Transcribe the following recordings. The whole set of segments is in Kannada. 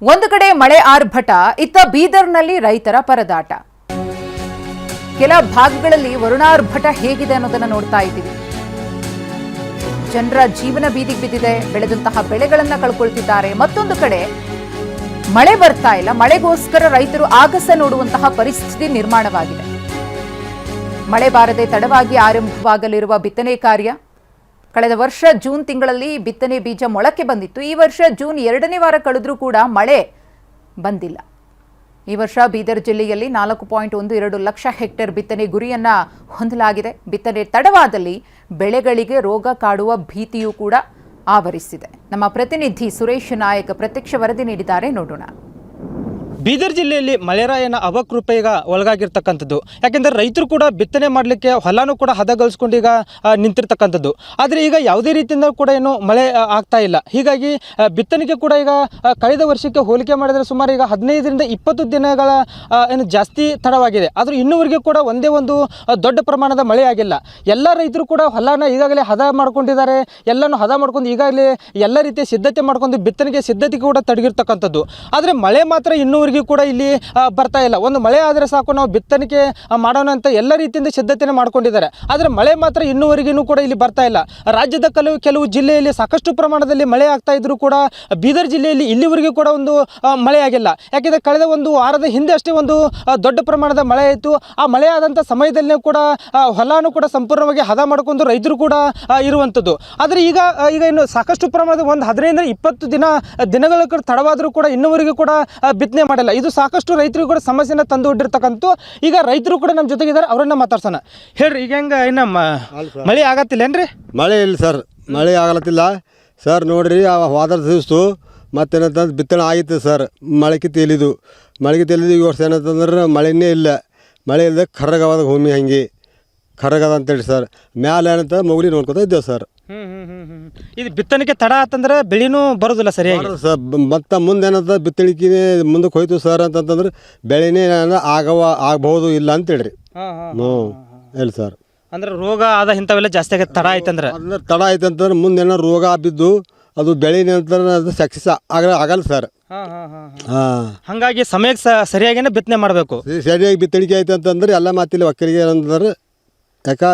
ಒಂದು ಕಡೆ ಮಳೆ ಆರ್ಭಟ, ಇತ್ತ ಬೀದರ್ನಲ್ಲಿ ರೈತರ ಪರದಾಟ. ಕೆಲ ಭಾಗಗಳಲ್ಲಿ ವರುಣಾರ್ಭಟ ಹೇಗಿದೆ ಅನ್ನೋದನ್ನ ನೋಡ್ತಾ ಇದ್ದೀವಿ. ಜನರ ಜೀವನ ಬೀದಿಗೆ ಬಿದ್ದಿದೆ, ಬೆಳೆದಂತಹ ಬೆಳೆಗಳನ್ನ ಕಳ್ಕೊಳ್ತಿದ್ದಾರೆ. ಮತ್ತೊಂದು ಕಡೆ ಮಳೆ ಬರ್ತಾ ಇಲ್ಲ, ಮಳೆಗೋಸ್ಕರ ರೈತರು ಆಗಸ ನೋಡುವಂತಹ ಪರಿಸ್ಥಿತಿ ನಿರ್ಮಾಣವಾಗಿದೆ. ಮಳೆ ಬಾರದೆ ತಡವಾಗಿ ಆರಂಭವಾಗಲಿರುವ ಬಿತ್ತನೆ ಕಾರ್ಯ. ಕಳೆದ ವರ್ಷ ಜೂನ್ ತಿಂಗಳಲ್ಲಿ ಬಿತ್ತನೆ ಬೀಜ ಮೊಳಕೆ ಬಂದಿತ್ತು. ಈ ವರ್ಷ ಜೂನ್ 2ನೇ ವಾರ ಕಳೆದ್ರೂ ಕೂಡ ಮಳೆ ಬಂದಿಲ್ಲ. ಈ ವರ್ಷ ಬೀದರ್ ಜಿಲ್ಲೆಯಲ್ಲಿ 4.12 ಲಕ್ಷ ಹೆಕ್ಟೇರ್ ಬಿತ್ತನೆ ಗುರಿಯನ್ನ ಹೊಂದಲಾಗಿದೆ. ಬಿತ್ತನೆ ತಡವಾದಲ್ಲಿ ಬೆಳೆಗಳಿಗೆ ರೋಗ ಕಾಡುವ ಭೀತಿಯೂ ಕೂಡ ಆವರಿಸಿದೆ. ನಮ್ಮ ಪ್ರತಿನಿಧಿ ಸುರೇಶ್ ನಾಯಕ್ ಪ್ರತ್ಯಕ್ಷ ವರದಿ ನೀಡಿದ್ದಾರೆ, ನೋಡೋಣ. ಬೀದರ್ ಜಿಲ್ಲೆಯಲ್ಲಿ ಮಳೆರಾಯನ ಅವಕೃಪೆಗ ಒಳಗಾಗಿರ್ತಕ್ಕಂಥದ್ದು. ಯಾಕೆಂದರೆ ರೈತರು ಕೂಡ ಬಿತ್ತನೆ ಮಾಡಲಿಕ್ಕೆ ಹೊಲನೂ ಕೂಡ ಹದಗೊಳಿಸ್ಕೊಂಡು ಈಗ ನಿಂತಿರ್ತಕ್ಕಂಥದ್ದು. ಆದರೆ ಈಗ ಯಾವುದೇ ರೀತಿಯಿಂದ ಕೂಡ ಏನು ಮಳೆ ಆಗ್ತಾ ಇಲ್ಲ. ಹೀಗಾಗಿ ಬಿತ್ತನೆಗೆ ಕೂಡ ಈಗ ಕಳೆದ ವರ್ಷಕ್ಕೆ ಹೋಲಿಕೆ ಮಾಡಿದರೆ ಸುಮಾರು ಈಗ 15ರಿಂದ 20 ದಿನಗಳ ಏನು ಜಾಸ್ತಿ ತಡವಾಗಿದೆ. ಆದರೂ ಇನ್ನೂವರೆಗೂ ಕೂಡ ಒಂದೇ ಒಂದು ದೊಡ್ಡ ಪ್ರಮಾಣದ ಮಳೆ ಆಗಿಲ್ಲ. ಎಲ್ಲ ರೈತರು ಕೂಡ ಹೊಲನ ಈಗಾಗಲೇ ಹದ ಮಾಡ್ಕೊಂಡಿದ್ದಾರೆ. ಎಲ್ಲನೂ ಹದ ಮಾಡ್ಕೊಂಡು ಈಗಾಗಲೇ ಎಲ್ಲ ರೀತಿಯ ಸಿದ್ಧತೆ ಮಾಡ್ಕೊಂಡು ಬಿತ್ತನೆಗೆ ಸಿದ್ಧತೆ ಕೂಡ ತಡಗಿರ್ತಕ್ಕಂಥದ್ದು. ಆದರೆ ಮಳೆ ಮಾತ್ರ ಇನ್ನೂವರೆಗೂ ಕೂಡ ಇಲ್ಲಿ ಬರ್ತಾ ಇಲ್ಲ. ಒಂದು ಮಳೆ ಆದರೆ ಸಾಕು, ನಾವು ಬಿತ್ತನೆಗೆ ಮಾಡೋಣ ಅಂತ ಎಲ್ಲ ರೀತಿಯಿಂದ ಸಿದ್ಧತೆ ಮಾಡ್ಕೊಂಡಿದ್ದಾರೆ. ಆದರೆ ಮಳೆ ಮಾತ್ರ ಇನ್ನೂವರೆಗೂ ಕೂಡ ಇಲ್ಲಿ ಬರ್ತಾ ಇಲ್ಲ. ರಾಜ್ಯದ ಕೆಲವು ಜಿಲ್ಲೆಯಲ್ಲಿ ಸಾಕಷ್ಟು ಪ್ರಮಾಣದಲ್ಲಿ ಮಳೆ ಆಗ್ತಾ ಇದ್ರೂ ಕೂಡ ಬೀದರ್ ಜಿಲ್ಲೆಯಲ್ಲಿ ಇಲ್ಲಿವರೆಗೂ ಕೂಡ ಒಂದು ಮಳೆ ಆಗಿಲ್ಲ. ಯಾಕೆಂದರೆ ಕಳೆದ ಒಂದು ವಾರದ ಹಿಂದೆ ಅಷ್ಟೇ ಒಂದು ದೊಡ್ಡ ಪ್ರಮಾಣದ ಮಳೆ ಆಯಿತು. ಆ ಮಳೆ ಆದಂಥ ಸಮಯದಲ್ಲೇ ಕೂಡ ಹೊಲನೂ ಕೂಡ ಸಂಪೂರ್ಣವಾಗಿ ಹದ ಮಾಡಿಕೊಂಡು ರೈತರು ಕೂಡ ಇರುವಂಥದ್ದು. ಆದರೆ ಈಗ ಇನ್ನು ಸಾಕಷ್ಟು ಪ್ರಮಾಣದ ಒಂದು 15ರಿಂದ 20 ದಿನಗಳ ತಡವಾದರೂ ಕೂಡ ಇನ್ನೂವರೆಗೂ ಕೂಡ ಬಿತ್ತನೆ ಮಾಡಿಲ್ಲ. ಇದು ಸಾಕಷ್ಟು ರೈತರಿಗೂ ಕೂಡ ಸಮಸ್ಯೆನ ತಂದು ಒಡ್ಡಿರ್ತಕ್ಕಂಥ. ಈಗ ರೈತರು ಕೂಡ ನಮ್ಮ ಜೊತೆಗಿದ್ದಾರೆ, ಅವರನ್ನ ಮಾತಾಡ್ಸೋಣ. ಹೇಳ್ರಿ, ಈಗ ಹೆಂಗೆ ಇನ್ನು ಮಳೆ ಆಗತ್ತಿಲ್ಲೇನ್ರಿ? ಮಳೆ ಇಲ್ಲ ಸರ್, ಮಳೆ ಆಗಲತ್ತಿಲ್ಲ ಸರ್. ನೋಡ್ರಿ, ಹೋದ ದಿವಸ ಮತ್ತೇನಂತಂದ್ರೆ ಬಿತ್ತನೆ ಆಗಿತ್ತು ಸರ್. ಮಳೆಗೆ ತೇಲಿದು ಈ ವರ್ಷ ಏನಂತಂದ್ರೆ ಮಳೆನೇ ಇಲ್ಲ. ಮಳೆ ಇಲ್ಲದೆ ಕರ್ರಗವಾದ ಭೂಮಿ ಹಂಗೆ ಕರ್ರಗದ ಅಂತೇಳಿ ಸರ್. ಮ್ಯಾಲೆ ಏನಂತ ಮಗುಲಿ ನೋಡ್ಕೊತಾ ಇದ್ದೇವೆ ಸರ್. ಇದು ಬಿತ್ತನೆಗೆ ತಡ ಆತಂದ್ರೆ ಬೆಳೆನೂ ಬರೋದಿಲ್ಲ ಸರಿಯಾಗಿ ಸರ್. ಮತ್ತು ಮುಂದೆ ಏನಂತ ಬಿತ್ತಣಿಕೆ ಮುಂದಕ್ಕೆ ಹೋಯ್ತು ಸರ್ ಅಂತಂತಂದ್ರೆ ಬೆಳೆನೇ ಆಗಬಹುದು ಇಲ್ಲ ಅಂತೇಳ್ರಿ. ಹೇಳಿ ಸರ್. ಅಂದ್ರೆ ರೋಗ ಆದ ಇಂಥವೆಲ್ಲ ಜಾಸ್ತಿ ಆಗತ್ತೆ ತಡ ಆಯ್ತಂದ್ರೆ. ಅಂದ್ರೆ ತಡ ಆಯ್ತು ಅಂತಂದ್ರೆ ಮುಂದೆ ಏನೋ ರೋಗ ಬಿದ್ದು ಅದು ಬೆಳೆನೇ ಅಂತಂದ್ರೆ ಅದು ಸಕ್ಸಸ್ ಆಗಲ್ಲ ಸರ್. ಹಾಗಾಗಿ ಸಮಯಕ್ಕೆ ಸರಿಯಾಗಿನೇ ಬಿತ್ತನೆ ಮಾಡಬೇಕು. ಸರಿಯಾಗಿ ಬಿತ್ತಣಿಕೆ ಆಯ್ತು ಅಂತಂದ್ರೆ ಎಲ್ಲ ಮಾತಿಲ್ಲ ಒಕ್ಕಲಿಗೆ ಏನಂತಂದ್ರೆ ಯಾಕೆ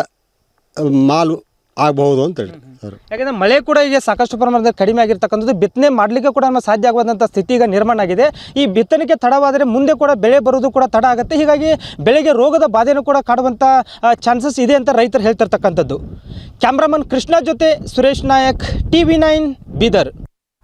ಮಾಲು ಆಗಬಹುದು ಅಂತೇಳಿ ಸರ್. ಯಾಕಂದರೆ ಮಳೆ ಕೂಡ ಈಗ ಸಾಕಷ್ಟು ಪ್ರಮಾಣದಲ್ಲಿ ಕಡಿಮೆ ಆಗಿರ್ತಕ್ಕಂಥದ್ದು. ಬಿತ್ತನೆ ಮಾಡಲಿಕ್ಕೆ ಕೂಡ ನಮ್ಮ ಸಾಧ್ಯ ಆಗುವಂಥ ಸ್ಥಿತಿ ಈಗ ನಿರ್ಮಾಣ ಆಗಿದೆ. ಈ ಬಿತ್ತನೆಗೆ ತಡವಾದರೆ ಮುಂದೆ ಕೂಡ ಬೆಳೆ ಬರೋದು ಕೂಡ ತಡ ಆಗುತ್ತೆ. ಹೀಗಾಗಿ ಬೆಳೆಗೆ ರೋಗದ ಬಾಧೆನೂ ಕೂಡ ಕಾಡುವಂಥ ಚಾನ್ಸಸ್ ಇದೆ ಅಂತ ರೈತರು ಹೇಳ್ತಿರ್ತಕ್ಕಂಥದ್ದು. ಕ್ಯಾಮ್ರಾಮನ್ ಕೃಷ್ಣ ಜೊತೆ ಸುರೇಶ್ ನಾಯಕ್, TV9 ಬೀದರ್.